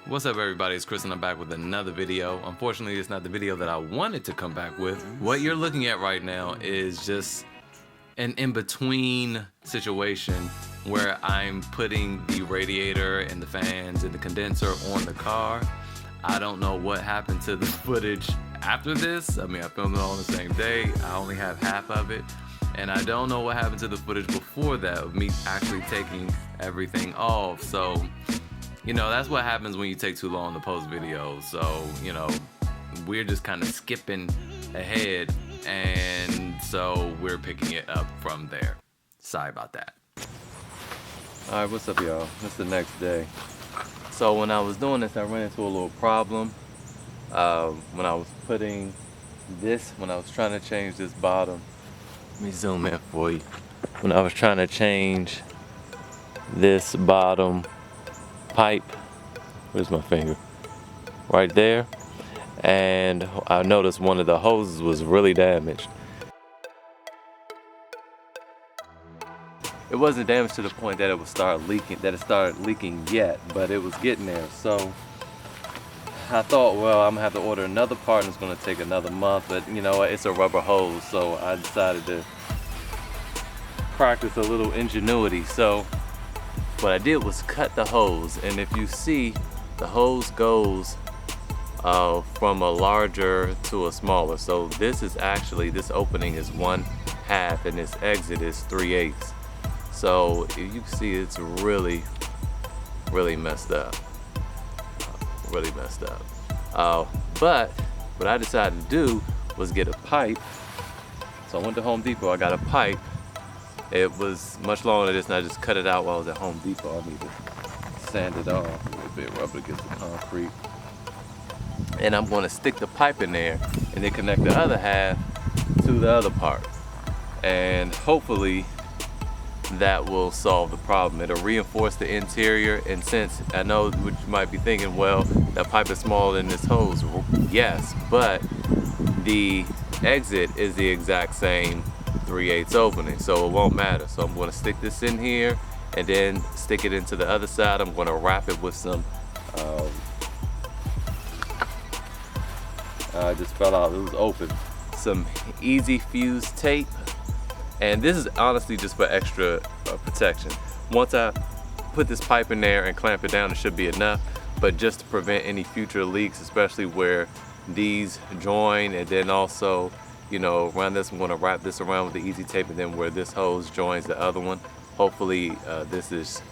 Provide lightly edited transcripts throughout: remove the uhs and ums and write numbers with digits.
What's up everybody, it's Chris and I'm back with another video. Unfortunately, it's not the video that I wanted to come back with. What you're looking at right now is just an in-between situation where I'm putting the radiator and the fans and the condenser on the car. I don't know what happened to the footage after this. I mean, I filmed it all on the same day. I only have half of it. And I don't know what happened to the footage before that of me actually taking everything off. So, you know, that's what happens when you take too long to post videos. So, you know, we're just kind of skipping ahead. And so we're picking it up from there. Sorry about that. All right, what's up, y'all? It's the next day. So when I was doing this, I ran into a little problem. When I was putting this, when I was trying to change this bottom, let me zoom in for you. When I was trying to change this bottom pipe, where's my finger? Right there. And I noticed one of the hoses was really damaged. It wasn't damaged to the point that it would start leaking, that it started leaking yet, but it was getting there. So I thought, well, I'm gonna have to order another part and it's gonna take another month, but you know what, it's a rubber hose. So I decided to practice a little ingenuity. So what I did was cut the hose, and if you see, the hose goes from a larger to a smaller. So this is actually, this opening is 1/2 and this exit is 3/8. So you can see it's really messed up. Really messed up. But what I decided to do was get a pipe. So I went to Home Depot, I got a pipe. It was much longer than this, and I just cut it out while I was at Home Depot. I need to sand it off a little bit, rub it against the concrete. And I'm going to stick the pipe in there and then connect the other half to the other part. And hopefully that will solve the problem. It'll reinforce the interior, and since I know what you might be thinking, well, that pipe is smaller than this hose. Yes, but the exit is the exact same 3/8 opening, so it won't matter. So I'm going to stick this in here and then stick it into the other side. I'm going to wrap it with some I just fell out, it was open, some easy fuse tape. And this is honestly just for extra protection. Once I put this pipe in there and clamp it down, it should be enough. But just to prevent any future leaks, especially where these join, and then also, you know, around this, I'm going to wrap this around with the easy tape, and then where this hose joins the other one. Hopefully this is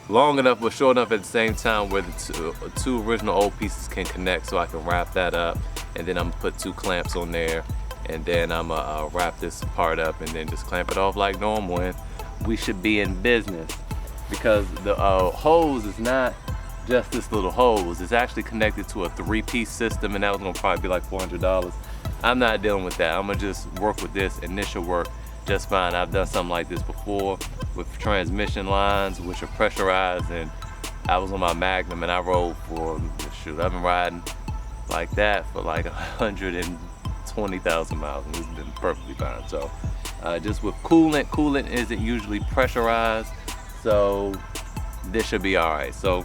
long enough but short enough at the same time where the two original old pieces can connect, so I can wrap that up. And then I'm gonna put 2 clamps on there, and then I'm gonna wrap this part up and then just clamp it off like normal, and we should be in business. Because the hose is not just this little hose, it's actually connected to a 3-piece system, and that was gonna probably be like $400. I'm not dealing with that. I'm gonna just work with this, and this should work just fine. I've done something like this before with transmission lines, which are pressurized, and I was on my Magnum and I rode for, shoot, I've been riding like that for like 120,000 miles, and it's been perfectly fine. So just with coolant isn't usually pressurized, so this should be all right. So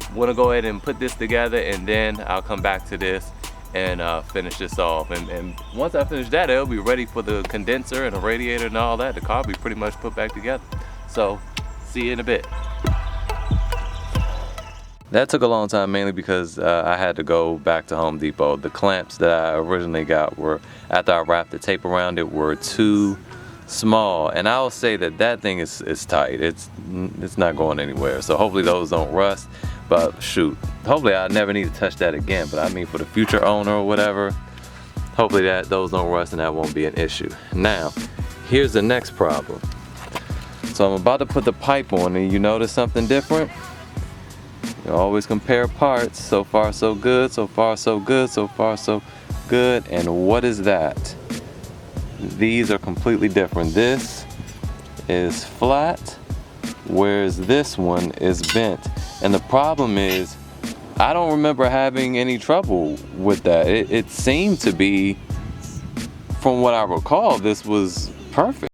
I'm gonna go ahead and put this together, and then I'll come back to this and finish this off. And once I finish that, it'll be ready for the condenser and the radiator and all that. The car will be pretty much put back together. So see you in a bit. That took a long time, mainly because I had to go back to Home Depot. The clamps that I originally got were, after I wrapped the tape around it, were too small. And I'll say that that thing is tight. It's not going anywhere. So hopefully those don't rust. But shoot, hopefully I never need to touch that again. But I mean, for the future owner or whatever, hopefully those don't rust and that won't be an issue. Now, here's the next problem. So I'm about to put the pipe on, and you notice something different? You always compare parts. So far so good, so far so good, so far so good. And what is that? These are completely different. This is flat, whereas this one is bent. And the problem is, I don't remember having any trouble with that. It seemed to be, from what I recall, this was perfect.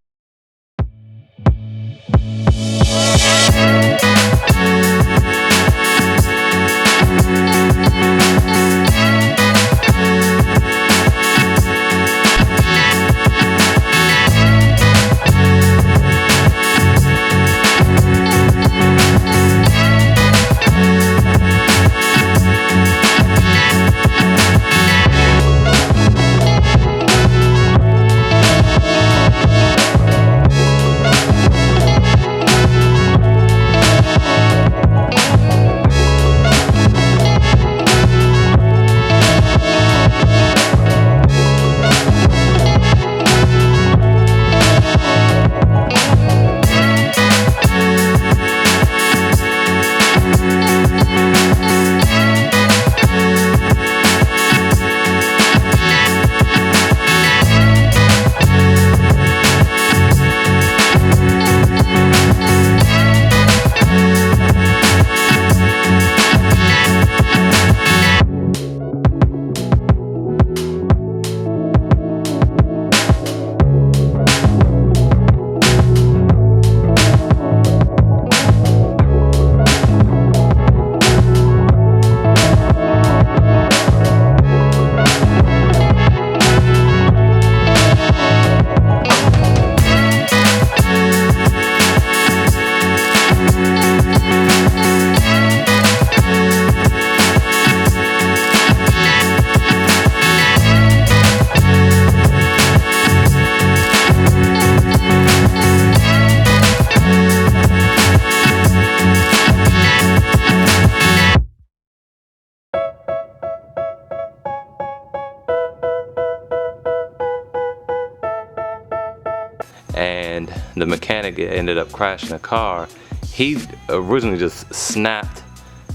and the mechanic ended up crashing the car. He originally just snapped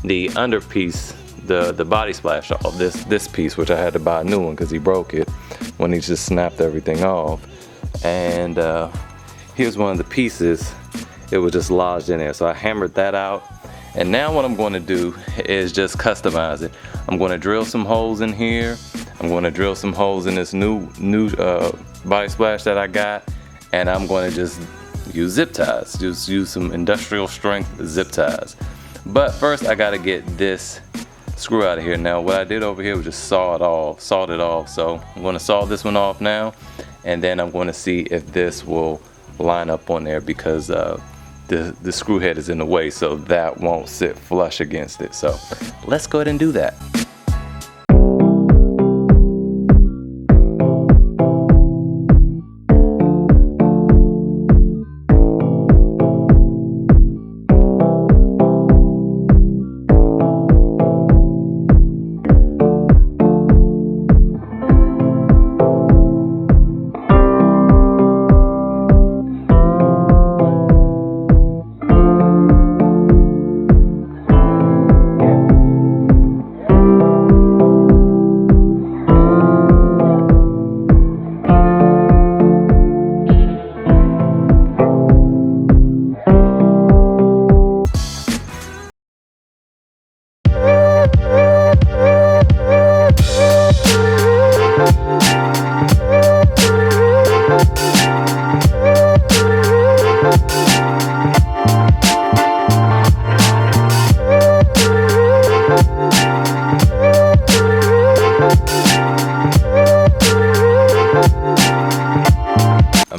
the underpiece, the body splash off, this piece, which I had to buy a new one because he broke it when he just snapped everything off. And here's one of the pieces, it was just lodged in there, so I hammered that out. And now what I'm going to do is just customize it. I'm going to drill some holes in here. I'm going to drill some holes in this new body splash that I got, and I'm going to just use zip ties, just use some industrial strength zip ties. But first I got to get this screw out of here. Now what I did over here was just sawed it off. So I'm going to saw this one off now, and then I'm going to see if this will line up on there, because the screw head is in the way, so that won't sit flush against it. So let's go ahead and do that.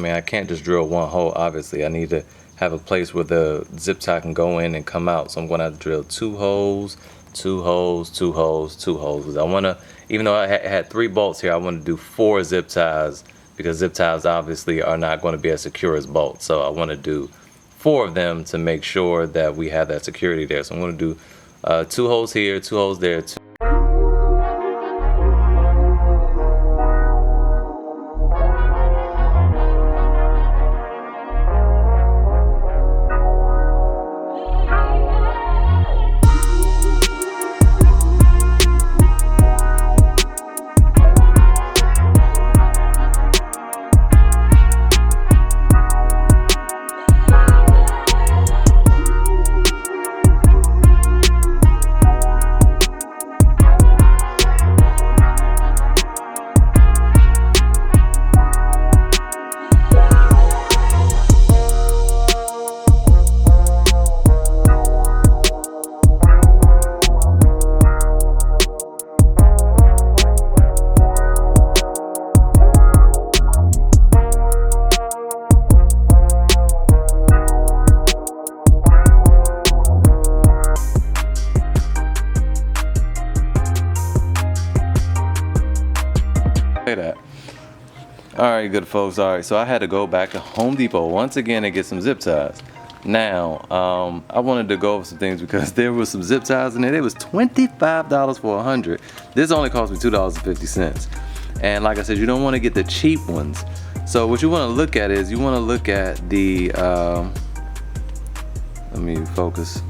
I can't just drill one hole, obviously. I need to have a place where the zip tie can go in and come out. So I'm going to have to drill 2 holes, 2 holes, 2 holes, 2 holes. Because I want to, even though I had 3 bolts here, I want to do 4 zip ties, because zip ties obviously are not going to be as secure as bolts. So I want to do 4 of them to make sure that we have that security there. So I'm going to do 2 holes here, 2 holes there, 2. That. Alright, good folks. Alright, so I had to go back to Home Depot once again and get some zip ties. Now, I wanted to go over some things because there was some zip ties in there. It was $25 for 100. This only cost me $2.50. And like I said, you don't want to get the cheap ones. So what you want to look at is, you want to look at the, let me focus.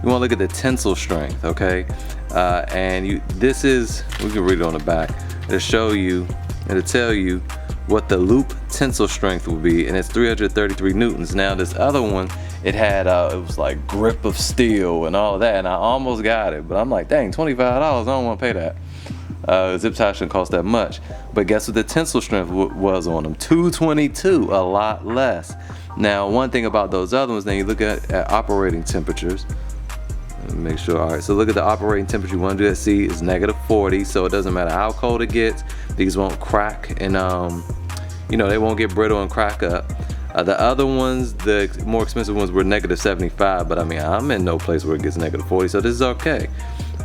You want to look at the tensile strength, okay? And this is, we can read it on the back. It'll tell you what the loop tensile strength will be, and it's 333 newtons. Now this other one, it had it was like grip of steel and all of that, and I almost got it, but I'm like, dang, $25, I don't want to pay that. Zip tie shouldn't cost that much. But guess what the tensile strength was on them? 222, a lot less. Now one thing about those other ones, then you look at operating temperatures. Make sure. All right, so look at the operating temperature. You want to do that. See, it's -40, so it doesn't matter how cold it gets, these won't crack, and you know, they won't get brittle and crack up. The other ones, the more expensive ones, were -75, but I mean, I'm in no place where it gets -40, so this is okay.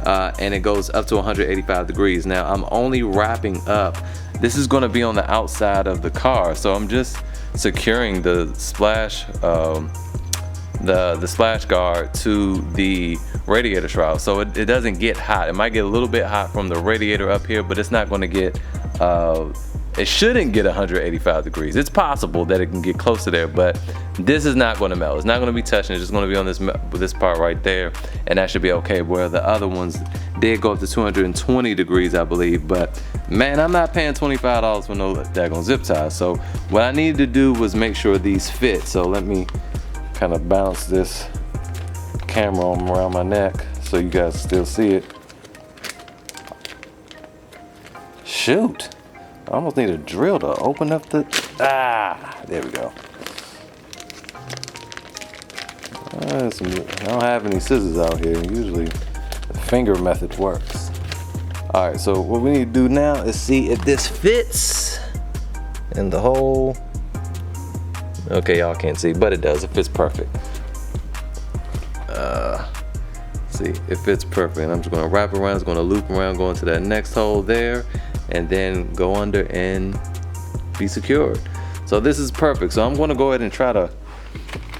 And it goes up to 185 degrees. Now I'm only wrapping up, this is going to be on the outside of the car, so I'm just securing the splash the splash guard to the radiator shroud, so it doesn't get hot. It might get a little bit hot from the radiator up here, but it's not going to get It shouldn't get 185 degrees. It's possible that it can get close to there, but this is not going to melt. It's not going to be touching. It's just going to be on this part right there, and that should be okay. Where the other ones did go up to 220 degrees, I believe. But man, I'm not paying $25 for no daggone zip ties. So what I needed to do was make sure these fit. So let me kind of bounce this camera around my neck so you guys still see it. Shoot. I almost need a drill to open up the, there we go. I don't have any scissors out here. Usually the finger method works. All right, so what we need to do now is see if this fits in the hole. Okay, y'all can't see, but it does. It fits perfect. See, it fits perfect. And I'm just gonna wrap around, it's gonna loop around, go into that next hole there, and then go under and be secured. So this is perfect. So I'm gonna go ahead and try to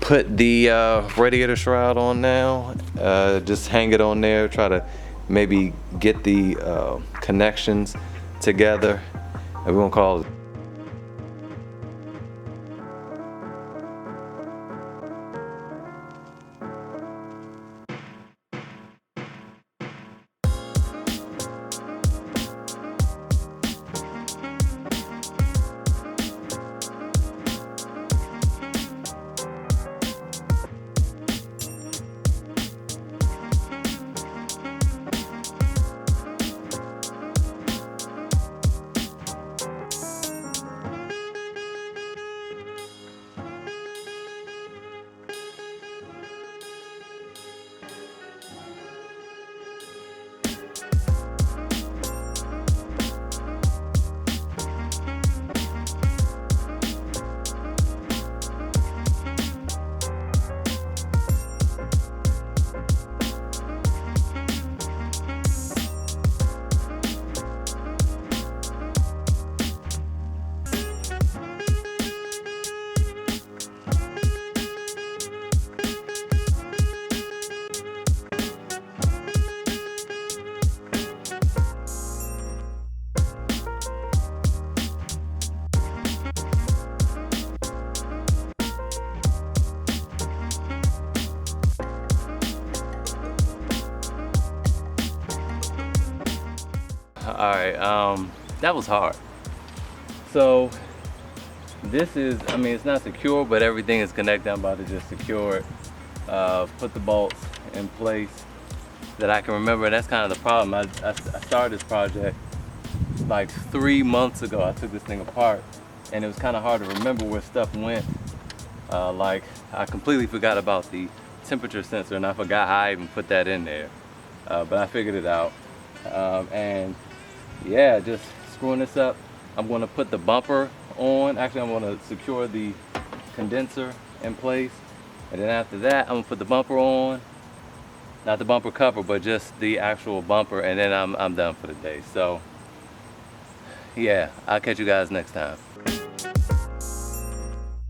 put the radiator shroud on now. Just hang it on there, try to maybe get the connections together. And we're gonna call it. All right, that was hard. So this is, I mean, it's not secure, but everything is connected. I'm about to just secure it, put the bolts in place that I can remember. And that's kind of the problem. I started this project like 3 months ago. I took this thing apart, and it was kind of hard to remember where stuff went. Like I completely forgot about the temperature sensor, and I forgot how I even put that in there. But I figured it out. And yeah, just screwing this up. I'm going to put the bumper on. Actually, I'm going to secure the condenser in place, and then after that I'm going to put the bumper on. Not the bumper cover, but just the actual bumper, and then I'm done for the day. So yeah, I'll catch you guys next time.